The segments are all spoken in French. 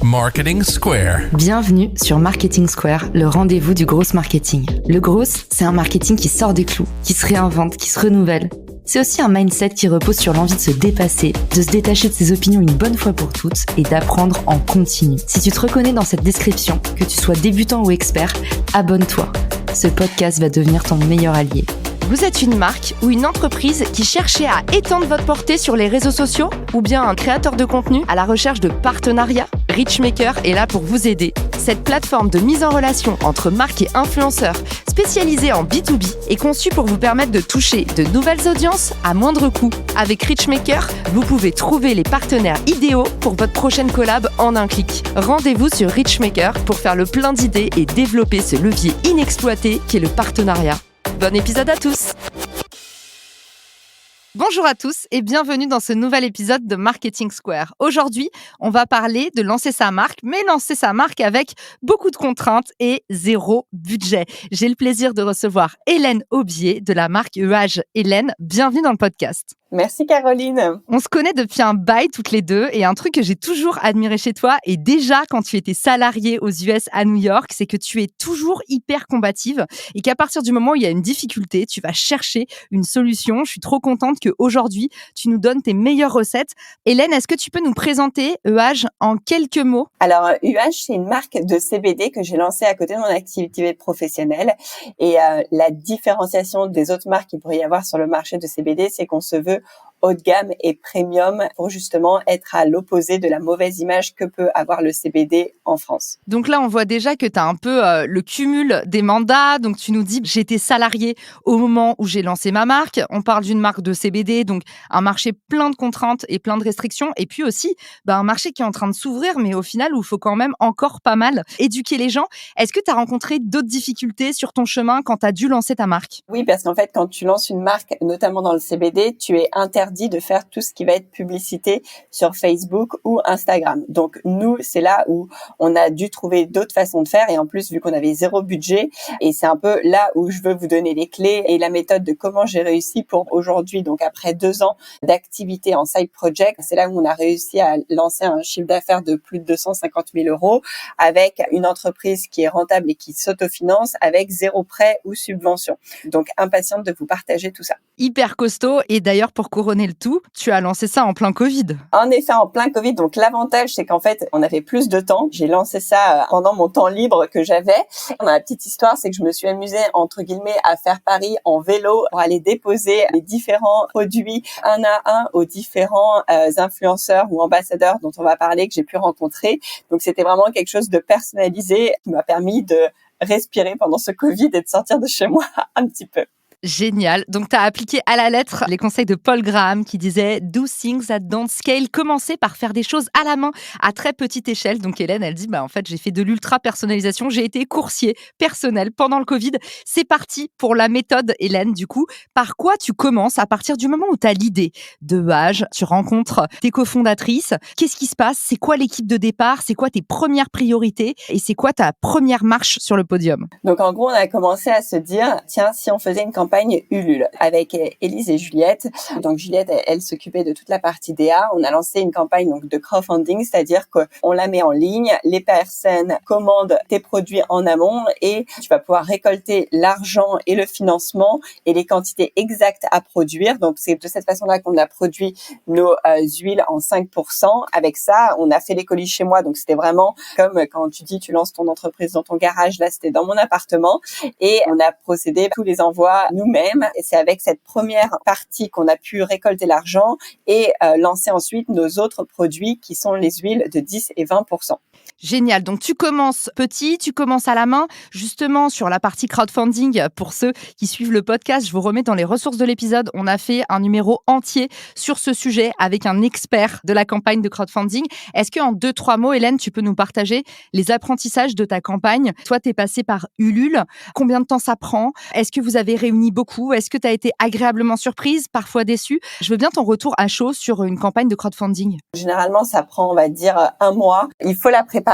Marketing Square. Bienvenue sur Marketing Square, le rendez-vous du gros marketing. Le gros, c'est un marketing qui sort des clous, qui se réinvente, qui se renouvelle. C'est aussi un mindset qui repose sur l'envie de se dépasser, de se détacher de ses opinions une bonne fois pour toutes et d'apprendre en continu. Si tu te reconnais dans cette description, que tu sois débutant ou expert, abonne-toi. Ce podcast va devenir ton meilleur allié. Vous êtes une marque ou une entreprise qui cherchez à étendre votre portée sur les réseaux sociaux ou bien un créateur de contenu à la recherche de partenariats? Richmaker est là pour vous aider. Cette plateforme de mise en relation entre marques et influenceurs spécialisée en B2B est conçue pour vous permettre de toucher de nouvelles audiences à moindre coût. Avec Richmaker, vous pouvez trouver les partenaires idéaux pour votre prochaine collab en un clic. Rendez-vous sur Richmaker pour faire le plein d'idées et développer ce levier inexploité qu'est le partenariat. Bon épisode à tous! Bonjour à tous et bienvenue dans ce nouvel épisode de Marketing Square. Aujourd'hui, on va parler de lancer sa marque, mais lancer sa marque avec beaucoup de contraintes et zéro budget. J'ai le plaisir de recevoir Hélène Aubier de la marque EH. Hélène, bienvenue dans le podcast. Merci Caroline. On se connaît depuis un bail toutes les deux et un truc que j'ai toujours admiré chez toi et déjà quand tu étais salariée aux US à New York, c'est que tu es toujours hyper combative et qu'à partir du moment où il y a une difficulté, tu vas chercher une solution. Je suis trop contente qu'aujourd'hui, tu nous donnes tes meilleures recettes. Hélène, est-ce que tu peux nous présenter EH en quelques mots? Alors EH, c'est une marque de CBD que j'ai lancée à côté de mon activité professionnelle et la différenciation des autres marques qu'il pourrait y avoir sur le marché de CBD, c'est qu'on se veut haut de gamme et premium pour justement être à l'opposé de la mauvaise image que peut avoir le CBD en France. Donc là, on voit déjà que tu as un peu le cumul des mandats. Donc tu nous dis, j'étais salariée au moment où j'ai lancé ma marque. On parle d'une marque de CBD, donc un marché plein de contraintes et plein de restrictions. Et puis aussi, un marché qui est en train de s'ouvrir, mais au final, où il faut quand même encore pas mal éduquer les gens. Est-ce que tu as rencontré d'autres difficultés sur ton chemin quand tu as dû lancer ta marque? Oui, parce qu'en fait, quand tu lances une marque, notamment dans le CBD, tu es interdit de faire tout ce qui va être publicité sur Facebook ou Instagram. Donc nous, c'est là où on a dû trouver d'autres façons de faire et en plus, vu qu'on avait zéro budget, et c'est un peu là où je veux vous donner les clés et la méthode de comment j'ai réussi pour aujourd'hui, donc après 2 ans d'activité en side project, c'est là où on a réussi à lancer un chiffre d'affaires de plus de 250 000 euros avec une entreprise qui est rentable et qui s'autofinance avec zéro prêt ou subvention. Donc impatiente de vous partager tout ça. Hyper costaud. Et d'ailleurs, pour couronner le tout, tu as lancé ça en plein Covid. En effet, en plein Covid. Donc, l'avantage, c'est qu'en fait, on avait plus de temps. J'ai lancé ça pendant mon temps libre que j'avais. La petite histoire, c'est que je me suis amusée, entre guillemets, à faire Paris en vélo pour aller déposer les différents produits un à un aux différents influenceurs ou ambassadeurs dont on va parler que j'ai pu rencontrer. Donc, c'était vraiment quelque chose de personnalisé qui m'a permis de respirer pendant ce Covid et de sortir de chez moi un petit peu. Génial. Donc, tu as appliqué à la lettre les conseils de Paul Graham qui disait « Do things that don't scale ». Commencez par faire des choses à la main, à très petite échelle. Donc, Hélène, elle dit en fait, j'ai fait de l'ultra-personnalisation. J'ai été coursier personnel pendant le Covid. C'est parti pour la méthode, Hélène. Du coup, par quoi tu commences à partir du moment où tu as l'idée de EH, tu rencontres tes cofondatrices. Qu'est-ce qui se passe? C'est quoi l'équipe de départ? C'est quoi tes premières priorités? Et c'est quoi ta première marche sur le podium? Donc, en gros, on a commencé à se dire, tiens, si on faisait une campagne Ulule avec Élise et Juliette. Donc Juliette, elle s'occupait de toute la partie DA. On a lancé une campagne donc de crowdfunding, c'est-à-dire qu'on la met en ligne, les personnes commandent tes produits en amont et tu vas pouvoir récolter l'argent et le financement et les quantités exactes à produire. Donc c'est de cette façon-là qu'on a produit nos huiles en 5%. Avec ça, on a fait les colis chez moi. Donc c'était vraiment comme quand tu dis tu lances ton entreprise dans ton garage. Là, c'était dans mon appartement et on a procédé à tous les envois nous-mêmes. Et c'est avec cette première partie qu'on a pu récolter l'argent et lancer ensuite nos autres produits qui sont les huiles de 10 et 20%. Génial. Donc, tu commences petit, tu commences à la main. Justement, sur la partie crowdfunding, pour ceux qui suivent le podcast, je vous remets dans les ressources de l'épisode. On a fait un numéro entier sur ce sujet avec un expert de la campagne de crowdfunding. Est-ce qu'en 2-3 mots, Hélène, tu peux nous partager les apprentissages de ta campagne? Toi, tu es passée par Ulule. Combien de temps ça prend? Est-ce que vous avez réuni beaucoup? Est-ce que tu as été agréablement surprise, parfois déçue? Je veux bien ton retour à chaud sur une campagne de crowdfunding. Généralement, ça prend, on va dire, 1 mois. Il faut la préparer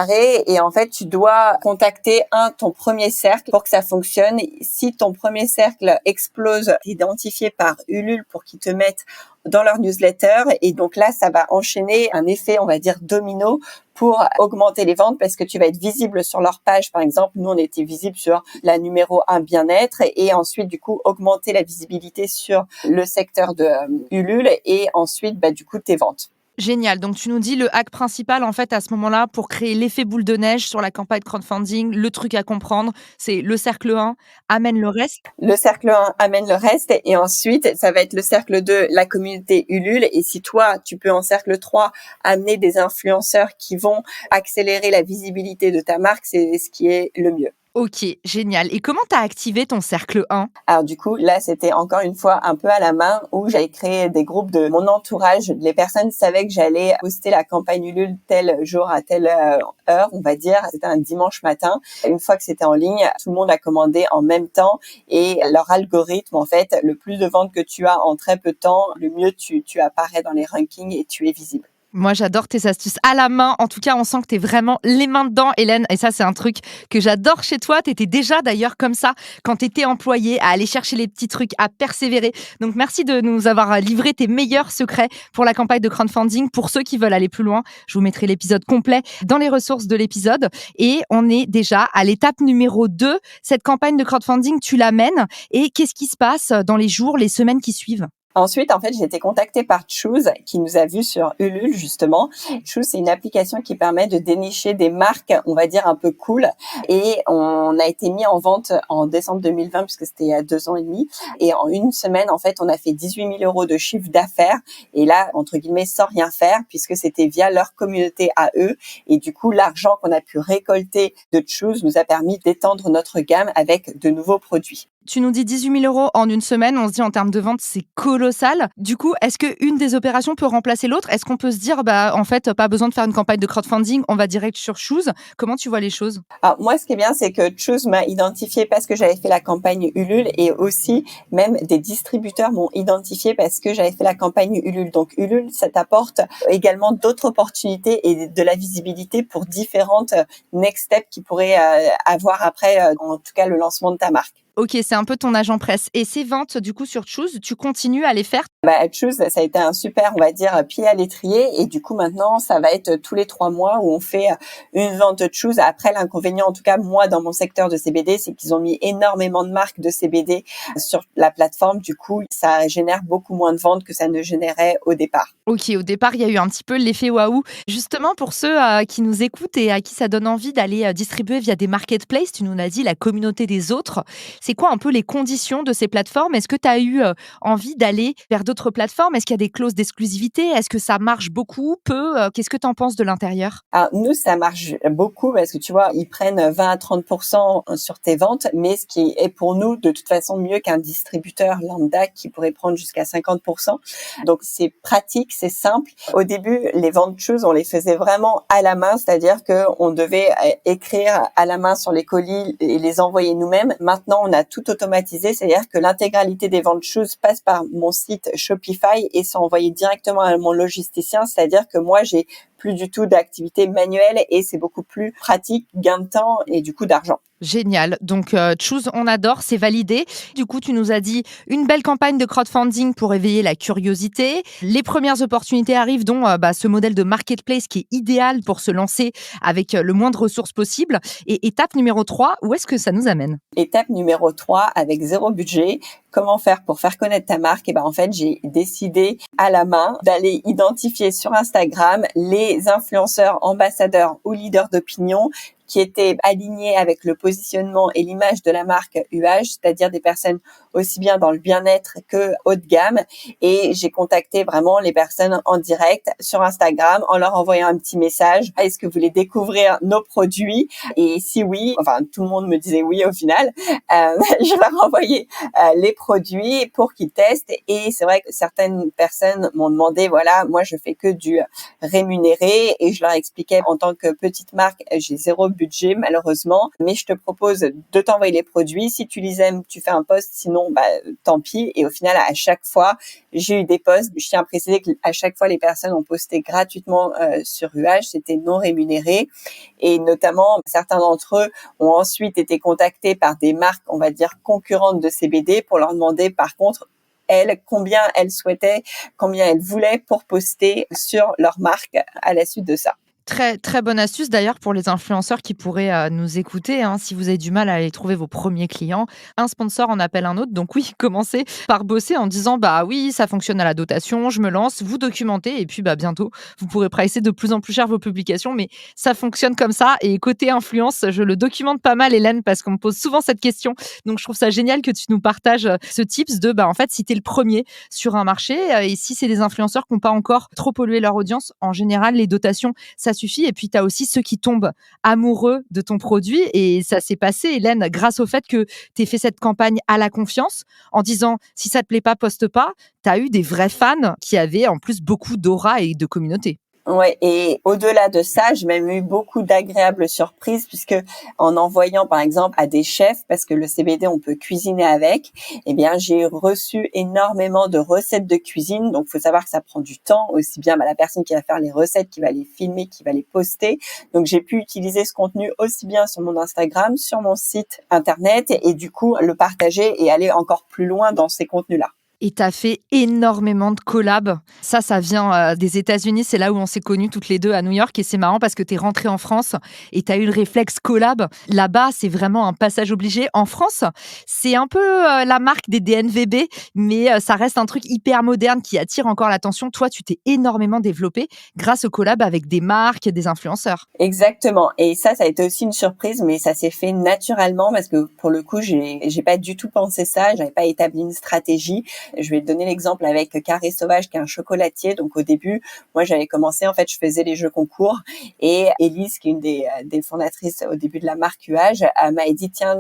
et en fait, tu dois contacter ton premier cercle pour que ça fonctionne. Si ton premier cercle explose, t'es identifié par Ulule pour qu'ils te mettent dans leur newsletter. Et donc là, ça va enchaîner un effet, on va dire, domino pour augmenter les ventes parce que tu vas être visible sur leur page. Par exemple, nous, on était visible sur la numéro 1 bien-être et ensuite, du coup, augmenter la visibilité sur le secteur de Ulule et ensuite, du coup, tes ventes. Génial. Donc, tu nous dis le hack principal, en fait, à ce moment-là, pour créer l'effet boule de neige sur la campagne crowdfunding, le truc à comprendre, c'est le cercle 1 amène le reste. Le cercle 1 amène le reste et ensuite, ça va être le cercle 2, la communauté Ulule. Et si toi, tu peux en cercle 3 amener des influenceurs qui vont accélérer la visibilité de ta marque, c'est ce qui est le mieux. Ok, génial. Et comment tu as activé ton cercle 1? Alors du coup, là, c'était encore une fois un peu à la main où j'avais créé des groupes de mon entourage. Les personnes savaient que j'allais poster la campagne Ulule tel jour à telle heure, on va dire. C'était un dimanche matin. Une fois que c'était en ligne, tout le monde a commandé en même temps et leur algorithme, en fait, le plus de ventes que tu as en très peu de temps, le mieux tu apparais dans les rankings et tu es visible. Moi, j'adore tes astuces à la main. En tout cas, on sent que tu es vraiment les mains dedans, Hélène. Et ça, c'est un truc que j'adore chez toi. Tu étais déjà d'ailleurs comme ça quand tu étais employée, à aller chercher les petits trucs, à persévérer. Donc, merci de nous avoir livré tes meilleurs secrets pour la campagne de crowdfunding. Pour ceux qui veulent aller plus loin, je vous mettrai l'épisode complet dans les ressources de l'épisode. Et on est déjà à l'étape numéro 2. Cette campagne de crowdfunding, tu l'amènes. Et qu'est-ce qui se passe dans les jours, les semaines qui suivent? Ensuite, en fait, j'ai été contactée par Choose, qui nous a vus sur Ulule, justement. Choose, c'est une application qui permet de dénicher des marques, on va dire, un peu cool. Et on a été mis en vente en décembre 2020, puisque c'était il y a 2 ans et demi. Et en une semaine, en fait, on a fait 18 000 euros de chiffre d'affaires. Et là, entre guillemets, sans rien faire, puisque c'était via leur communauté à eux. Et du coup, l'argent qu'on a pu récolter de Choose nous a permis d'étendre notre gamme avec de nouveaux produits. Tu nous dis 18 000 euros en une semaine. On se dit en termes de vente, c'est colossal. Du coup, est-ce qu'une des opérations peut remplacer l'autre? Est-ce qu'on peut se dire, en fait, pas besoin de faire une campagne de crowdfunding, on va direct sur Choose? Comment tu vois les choses? Alors, moi, ce qui est bien, c'est que Choose m'a identifié parce que j'avais fait la campagne Ulule et aussi, même des distributeurs m'ont identifié parce que j'avais fait la campagne Ulule. Donc, Ulule, ça t'apporte également d'autres opportunités et de la visibilité pour différentes next steps qui pourraient avoir après, en tout cas, le lancement de ta marque. Ok, c'est un peu ton agent presse. Et ces ventes, du coup, sur Choose, tu continues à les faire? Choose, ça a été un super, on va dire, pied à l'étrier. Et du coup, maintenant, ça va être tous les 3 mois où on fait une vente de Choose. Après, l'inconvénient, en tout cas, moi, dans mon secteur de CBD, c'est qu'ils ont mis énormément de marques de CBD sur la plateforme. Du coup, ça génère beaucoup moins de ventes que ça ne générait au départ. Ok, au départ, il y a eu un petit peu l'effet waouh. Justement, pour ceux qui nous écoutent et à qui ça donne envie d'aller distribuer via des marketplaces, tu nous l'as dit, la communauté des autres, c'est quoi un peu les conditions de ces plateformes? Est-ce que tu as eu envie d'aller vers d'autres plateformes? Est-ce qu'il y a des clauses d'exclusivité? Est-ce que ça marche beaucoup, peu? Qu'est-ce que tu en penses de l'intérieur? Alors, nous, ça marche beaucoup parce que tu vois, ils prennent 20 à 30% sur tes ventes, mais ce qui est pour nous de toute façon mieux qu'un distributeur lambda qui pourrait prendre jusqu'à 50%. Donc, c'est pratique, c'est simple. Au début, les ventes Choose, on les faisait vraiment à la main, c'est-à-dire que on devait écrire à la main sur les colis et les envoyer nous-mêmes. Maintenant, on a tout automatisé, c'est-à-dire que l'intégralité des ventes Choose passe par mon site Shopify et sont envoyées directement à mon logisticien, c'est-à-dire que moi, j'ai plus du tout d'activité manuelle et c'est beaucoup plus pratique, gain de temps et du coup d'argent. Génial. Donc, Choose, on adore, c'est validé. Du coup, tu nous as dit une belle campagne de crowdfunding pour éveiller la curiosité. Les premières opportunités arrivent, dont ce modèle de marketplace qui est idéal pour se lancer avec le moins de ressources possible. Et étape numéro 3, où est-ce que ça nous amène? Étape numéro 3, avec 0 budget, comment faire pour faire connaître ta marque? Et en fait, j'ai décidé à la main d'aller identifier sur Instagram les influenceurs, ambassadeurs ou leaders d'opinion qui étaient alignés avec le positionnement et l'image de la marque UH, c'est-à-dire des personnes aussi bien dans le bien-être que haut de gamme. Et j'ai contacté vraiment les personnes en direct sur Instagram en leur envoyant un petit message. Est-ce que vous voulez découvrir nos produits? Et si oui, enfin tout le monde me disait oui au final. Je leur envoyais les produits pour qu'ils testent. Et c'est vrai que certaines personnes m'ont demandé, voilà, moi je fais que du rémunéré et je leur expliquais en tant que petite marque, j'ai 0 budget malheureusement, mais je te propose de t'envoyer les produits. Si tu les aimes, tu fais un post, sinon tant pis. Et au final, à chaque fois, j'ai eu des posts. Je tiens à préciser qu'à chaque fois, les personnes ont posté gratuitement sur UH, c'était non rémunéré. Et notamment, certains d'entre eux ont ensuite été contactés par des marques, on va dire, concurrentes de CBD pour leur demander par contre, elles, combien elles souhaitaient, combien elles voulaient pour poster sur leur marque à la suite de ça. Très, très bonne astuce d'ailleurs pour les influenceurs qui pourraient nous écouter. Si vous avez du mal à aller trouver vos premiers clients, un sponsor en appelle un autre. Donc oui, commencez par bosser en disant bah oui, ça fonctionne à la dotation, je me lance, vous documentez et puis bientôt, vous pourrez pricer de plus en plus cher vos publications. Mais ça fonctionne comme ça. Et côté influence, je le documente pas mal, Hélène, parce qu'on me pose souvent cette question. Donc je trouve ça génial que tu nous partages ce tips de en fait, si tu es le premier sur un marché et si c'est des influenceurs qui n'ont pas encore trop pollué leur audience, en général, les dotations, ça suffit. Et puis, tu as aussi ceux qui tombent amoureux de ton produit. Et ça s'est passé, Hélène, grâce au fait que tu aies fait cette campagne à la confiance en disant si ça te plaît pas, poste pas. Tu as eu des vrais fans qui avaient en plus beaucoup d'aura et de communauté. Ouais, et au-delà de ça, j'ai même eu beaucoup d'agréables surprises puisque en envoyant par exemple à des chefs, parce que le CBD on peut cuisiner avec, eh bien j'ai reçu énormément de recettes de cuisine. Donc faut savoir que ça prend du temps, aussi bien la personne qui va faire les recettes, qui va les filmer, qui va les poster. Donc j'ai pu utiliser ce contenu aussi bien sur mon Instagram, sur mon site internet et du coup le partager et aller encore plus loin dans ces contenus-là. Et tu as fait énormément de collabs. Ça vient des États-Unis. C'est là où on s'est connus toutes les deux à New York. Et c'est marrant parce que tu es rentrée en France et tu as eu le réflexe collab. Là-bas, c'est vraiment un passage obligé. En France, c'est un peu la marque des DNVB, mais ça reste un truc hyper moderne qui attire encore l'attention. Toi, tu t'es énormément développé grâce au collab avec des marques, des influenceurs. Exactement. Et ça a été aussi une surprise, mais ça s'est fait naturellement parce que pour le coup, j'ai pas du tout pensé ça. J'avais pas établi une stratégie. Je vais te donner l'exemple avec Carré Sauvage, qui est un chocolatier. Donc, au début, moi, j'avais commencé, en fait, je faisais les jeux concours et Élise, qui est une des fondatrices au début de la marque UH, m'a dit, tiens,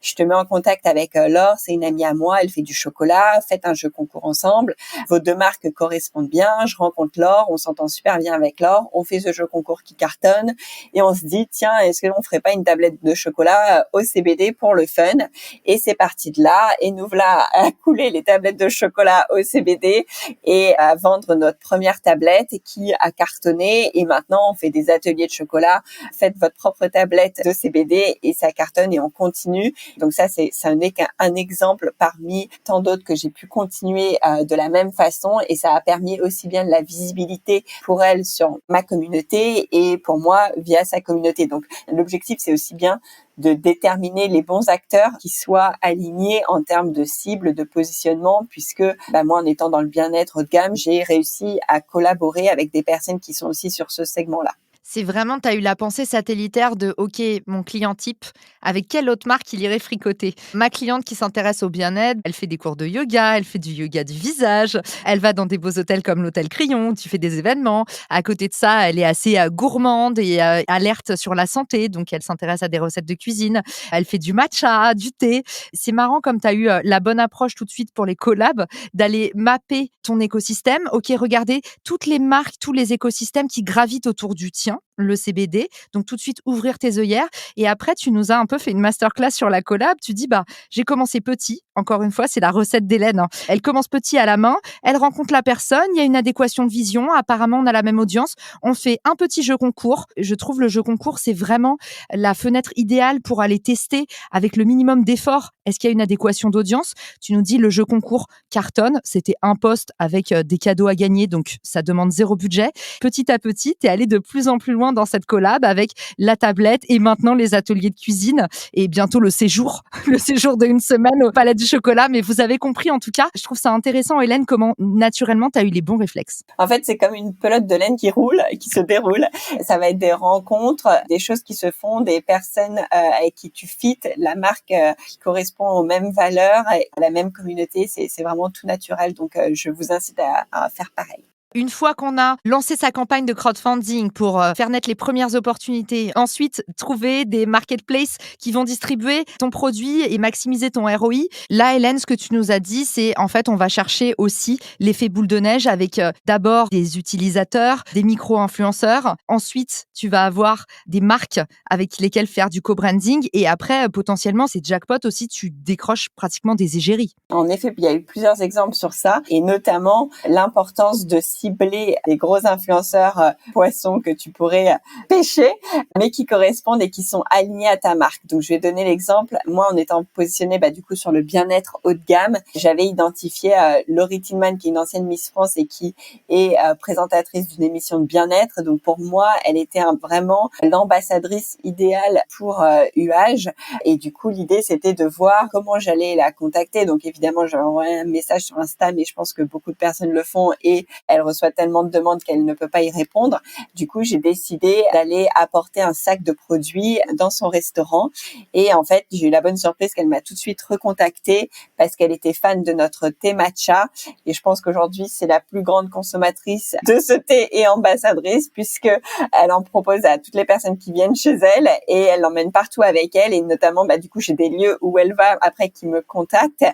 je te mets en contact avec Laure, c'est une amie à moi, elle fait du chocolat, faites un jeu concours ensemble. Vos deux marques correspondent bien. Je rencontre Laure, on s'entend super bien avec Laure, on fait ce jeu concours qui cartonne et on se dit, tiens, est-ce qu'on ferait pas une tablette de chocolat au CBD pour le fun? Et c'est parti de là et nous voilà à couler les tablettes de chocolat au CBD et à vendre notre première tablette qui a cartonné. Et maintenant, on fait des ateliers de chocolat. Faites votre propre tablette de CBD et ça cartonne et on continue. Donc ça, ça n'est qu'un exemple parmi tant d'autres que j'ai pu continuer de la même façon. Et ça a permis aussi bien de la visibilité pour elle sur ma communauté et pour moi via sa communauté. Donc l'objectif, c'est aussi bien de déterminer les bons acteurs qui soient alignés en termes de cible, de positionnement, puisque moi, en étant dans le bien-être haut de gamme, j'ai réussi à collaborer avec des personnes qui sont aussi sur ce segment-là. C'est vraiment, tu as eu la pensée satellitaire de OK, mon client type, avec quelle autre marque il irait fricoter? Ma cliente qui s'intéresse au bien-être, elle fait des cours de yoga, elle fait du yoga du visage, elle va dans des beaux hôtels comme l'hôtel Crillon, tu fais des événements. À côté de ça, elle est assez gourmande et alerte sur la santé, donc elle s'intéresse à des recettes de cuisine. Elle fait du matcha, du thé. C'est marrant comme tu as eu la bonne approche tout de suite pour les collabs, d'aller mapper ton écosystème. OK, regardez toutes les marques, tous les écosystèmes qui gravitent autour du tien, le CBD. Donc, tout de suite, ouvrir tes œillères. Et après, tu nous as un peu fait une masterclass sur la collab. Tu dis, j'ai commencé petit. Encore une fois, c'est la recette d'Hélène. Elle commence petit à la main. Elle rencontre la personne. Il y a une adéquation de vision. Apparemment, on a la même audience. On fait un petit jeu concours. Je trouve le jeu concours, c'est vraiment la fenêtre idéale pour aller tester avec le minimum d'effort. Est-ce qu'il y a une adéquation d'audience? Tu nous dis, le jeu concours cartonne. C'était un post avec des cadeaux à gagner. Donc, ça demande 0 budget. Petit à petit, tu es allé de plus en plus loin dans cette collab avec la tablette et maintenant les ateliers de cuisine et bientôt le séjour d'1 semaine au Palais du Chocolat. Mais vous avez compris, en tout cas, je trouve ça intéressant, Hélène, comment naturellement tu as eu les bons réflexes. En fait, c'est comme une pelote de laine qui roule, qui se déroule. Ça va être des rencontres, des choses qui se font, des personnes avec qui tu fites, la marque qui correspond aux mêmes valeurs, à la même communauté. C'est vraiment tout naturel. Donc, je vous incite à faire pareil. Une fois qu'on a lancé sa campagne de crowdfunding pour faire naître les premières opportunités, ensuite trouver des marketplaces qui vont distribuer ton produit et maximiser ton ROI. Là, Hélène, ce que tu nous as dit, c'est en fait, on va chercher aussi l'effet boule de neige avec d'abord des utilisateurs, des micro-influenceurs. Ensuite, tu vas avoir des marques avec lesquelles faire du co-branding. Et après, potentiellement, c'est jackpot aussi, tu décroches pratiquement des égéries. En effet, il y a eu plusieurs exemples sur ça et notamment l'importance de cibler des gros influenceurs poissons que tu pourrais pêcher, mais qui correspondent et qui sont alignés à ta marque. Donc, je vais donner l'exemple. Moi, en étant positionnée du coup sur le bien-être haut de gamme, j'avais identifié Laurie Tillman, qui est une ancienne Miss France et qui est présentatrice d'une émission de bien-être. Donc, pour moi, elle était vraiment l'ambassadrice idéale pour UH. Et du coup, l'idée, c'était de voir comment j'allais la contacter. Donc, évidemment, j'avais envoyé un message sur Insta, mais je pense que beaucoup de personnes le font et elle reçoit tellement de demandes qu'elle ne peut pas y répondre. Du coup, j'ai décidé d'aller apporter un sac de produits dans son restaurant. Et en fait, j'ai eu la bonne surprise qu'elle m'a tout de suite recontactée parce qu'elle était fan de notre thé matcha. Et je pense qu'aujourd'hui, c'est la plus grande consommatrice de ce thé et ambassadrice puisque elle en propose à toutes les personnes qui viennent chez elle et elle l'emmène partout avec elle. Et notamment, du coup, j'ai des lieux où elle va après qui me contactent.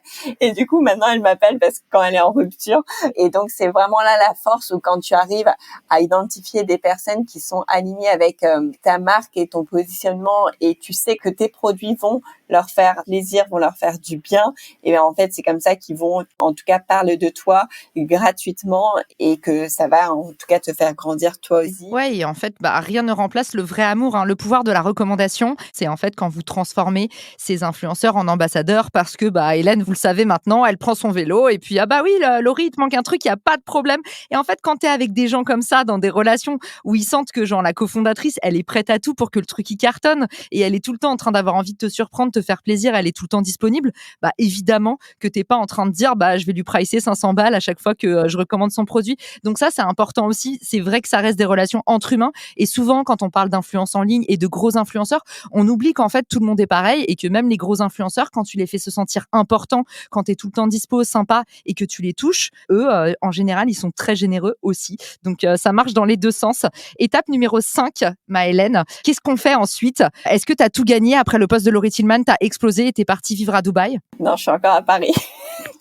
Et du coup, maintenant, elle m'appelle parce que quand elle est en rupture. Et donc, c'est vraiment là la force où quand tu arrives à identifier des personnes qui sont alignées avec ta marque et ton positionnement et tu sais que tes produits vont leur faire plaisir, vont leur faire du bien. Et bien, en fait, c'est comme ça qu'ils vont, en tout cas, parler de toi gratuitement et que ça va, en tout cas, te faire grandir toi aussi. Ouais, et en fait, rien ne remplace le vrai amour, hein. Le pouvoir de la recommandation, c'est en fait quand vous transformez ces influenceurs en ambassadeurs parce que, Hélène, vous le savez maintenant, elle prend son vélo et puis, oui, Laurie, il te manque un truc, il y a pas de problème. Et en fait, quand tu es avec des gens comme ça, dans des relations où ils sentent que, genre, la cofondatrice, elle est prête à tout pour que le truc, il cartonne et elle est tout le temps en train d'avoir envie de te surprendre, te faire plaisir, elle est tout le temps disponible, évidemment que t'es pas en train de dire, je vais lui pricer 500 balles à chaque fois que je recommande son produit. Donc ça, c'est important aussi. C'est vrai que ça reste des relations entre humains. Et souvent, quand on parle d'influence en ligne et de gros influenceurs, on oublie qu'en fait, tout le monde est pareil et que même les gros influenceurs, quand tu les fais se sentir importants, quand tu es tout le temps dispo, sympa et que tu les touches, eux, en général, ils sont très généreux aussi. Donc, ça marche dans les deux sens. Étape numéro 5, ma Hélène, qu'est-ce qu'on fait ensuite? Est-ce que tu as tout gagné après le poste de Laurie Tillman? Tu as explosé et tu es parti vivre à Dubaï? Non, je suis encore à Paris.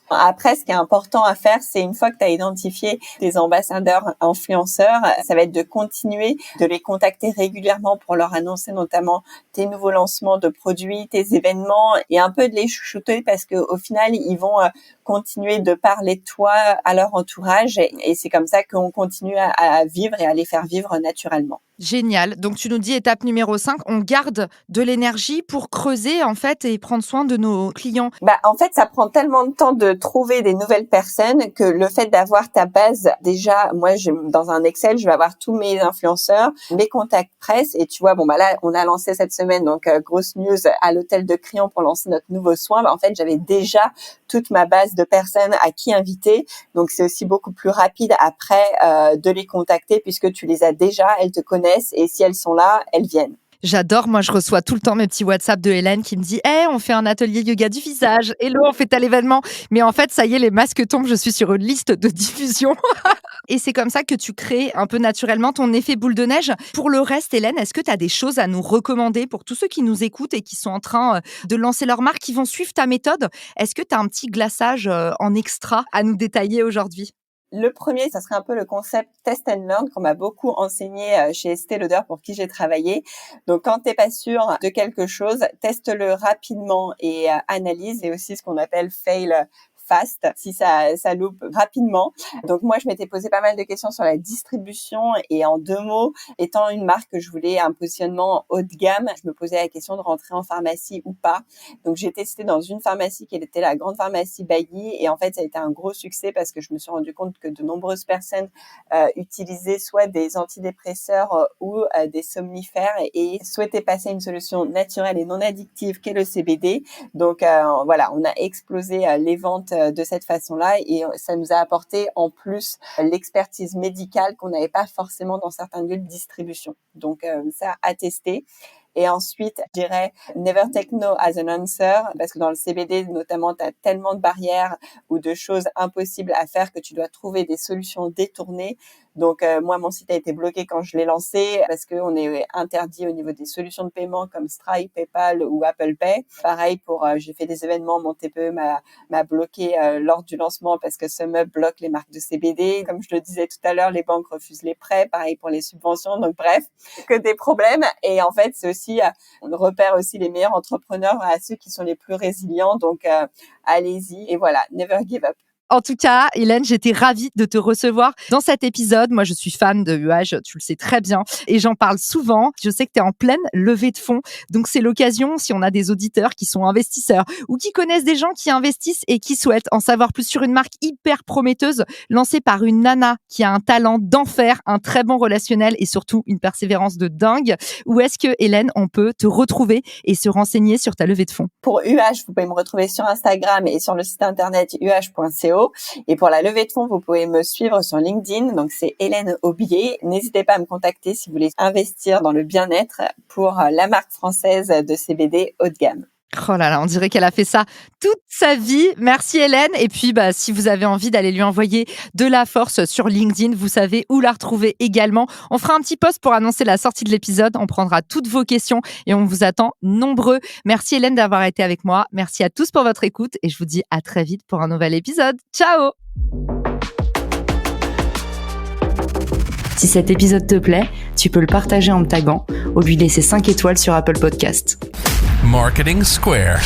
Après, ce qui est important à faire, c'est une fois que tu as identifié tes ambassadeurs influenceurs, ça va être de continuer de les contacter régulièrement pour leur annoncer notamment tes nouveaux lancements de produits, tes événements et un peu de les chouchouter parce que au final, ils vont continuer de parler de toi à leur entourage et c'est comme ça qu'on continue à vivre et à les faire vivre naturellement. Génial. Donc, tu nous dis étape numéro 5, on garde de l'énergie pour creuser, en fait, et prendre soin de nos clients. En fait, ça prend tellement de temps de trouver des nouvelles personnes que le fait d'avoir ta base, déjà, moi, dans un Excel, je vais avoir tous mes influenceurs, mes contacts presse, et tu vois, là, on a lancé cette semaine, donc, grosse news à l'hôtel de Crillon pour lancer notre nouveau soin. En fait, j'avais déjà toute ma base de personnes à qui inviter. Donc, c'est aussi beaucoup plus rapide après de les contacter puisque tu les as déjà, elles te connaissent et si elles sont là, elles viennent. J'adore, moi je reçois tout le temps mes petits WhatsApp de Hélène qui me dit « on fait un atelier yoga du visage, hello, on fait tel événement ». Mais en fait, ça y est, les masques tombent, je suis sur une liste de diffusion. Et c'est comme ça que tu crées un peu naturellement ton effet boule de neige. Pour le reste, Hélène, est-ce que tu as des choses à nous recommander pour tous ceux qui nous écoutent et qui sont en train de lancer leur marque, qui vont suivre ta méthode? Est-ce que tu as un petit glaçage en extra à nous détailler aujourd'hui? Le premier, ça serait un peu le concept test and learn qu'on m'a beaucoup enseigné chez Estée Lauder pour qui j'ai travaillé. Donc, quand t'es pas sûr de quelque chose, teste-le rapidement et analyse. Et aussi ce qu'on appelle fail fast, si ça loupe rapidement. Donc moi, je m'étais posé pas mal de questions sur la distribution et en 2 mots, étant une marque que je voulais un positionnement haut de gamme, je me posais la question de rentrer en pharmacie ou pas. Donc j'ai testé dans une pharmacie qui était la grande pharmacie Bailly et en fait, ça a été un gros succès parce que je me suis rendu compte que de nombreuses personnes utilisaient soit des antidépresseurs ou des somnifères et souhaitaient passer à une solution naturelle et non addictive qu'est le CBD. Donc voilà, on a explosé les ventes de cette façon-là et ça nous a apporté en plus l'expertise médicale qu'on n'avait pas forcément dans certains lieux de distribution. Donc ça à tester. Et ensuite, je dirais never take no as an answer parce que dans le CBD, notamment, tu as tellement de barrières ou de choses impossibles à faire que tu dois trouver des solutions détournées. Donc, moi, mon site a été bloqué quand je l'ai lancé parce qu'on est interdit au niveau des solutions de paiement comme Stripe, PayPal ou Apple Pay. Pareil j'ai fait des événements, mon TPE m'a bloqué lors du lancement parce que SumUp bloque les marques de CBD. Comme je le disais tout à l'heure, les banques refusent les prêts. Pareil pour les subventions. Donc, bref, que des problèmes. Et en fait, c'est aussi on repère aussi les meilleurs entrepreneurs à ceux qui sont les plus résilients. Donc, allez-y. Et voilà, never give up. En tout cas, Hélène, j'étais ravie de te recevoir dans cet épisode. Moi, je suis fan de UH, tu le sais très bien, et j'en parle souvent. Je sais que tu es en pleine levée de fonds, donc c'est l'occasion, si on a des auditeurs qui sont investisseurs ou qui connaissent des gens qui investissent et qui souhaitent en savoir plus sur une marque hyper prometteuse, lancée par une nana qui a un talent d'enfer, un très bon relationnel et surtout une persévérance de dingue. Où est-ce que, Hélène, on peut te retrouver et se renseigner sur ta levée de fonds? Pour UH, vous pouvez me retrouver sur Instagram et sur le site internet uh.co. Et pour la levée de fonds, vous pouvez me suivre sur LinkedIn. Donc, c'est Hélène Aubier. N'hésitez pas à me contacter si vous voulez investir dans le bien-être pour la marque française de CBD haut de gamme. Oh là là, on dirait qu'elle a fait ça toute sa vie. Merci Hélène. Et puis, si vous avez envie d'aller lui envoyer de la force sur LinkedIn, vous savez où la retrouver également. On fera un petit post pour annoncer la sortie de l'épisode. On prendra toutes vos questions et on vous attend nombreux. Merci Hélène d'avoir été avec moi. Merci à tous pour votre écoute et je vous dis à très vite pour un nouvel épisode. Ciao! Si cet épisode te plaît, tu peux le partager en me taguant ou lui laisser 5 étoiles sur Apple Podcast. Marketing Square.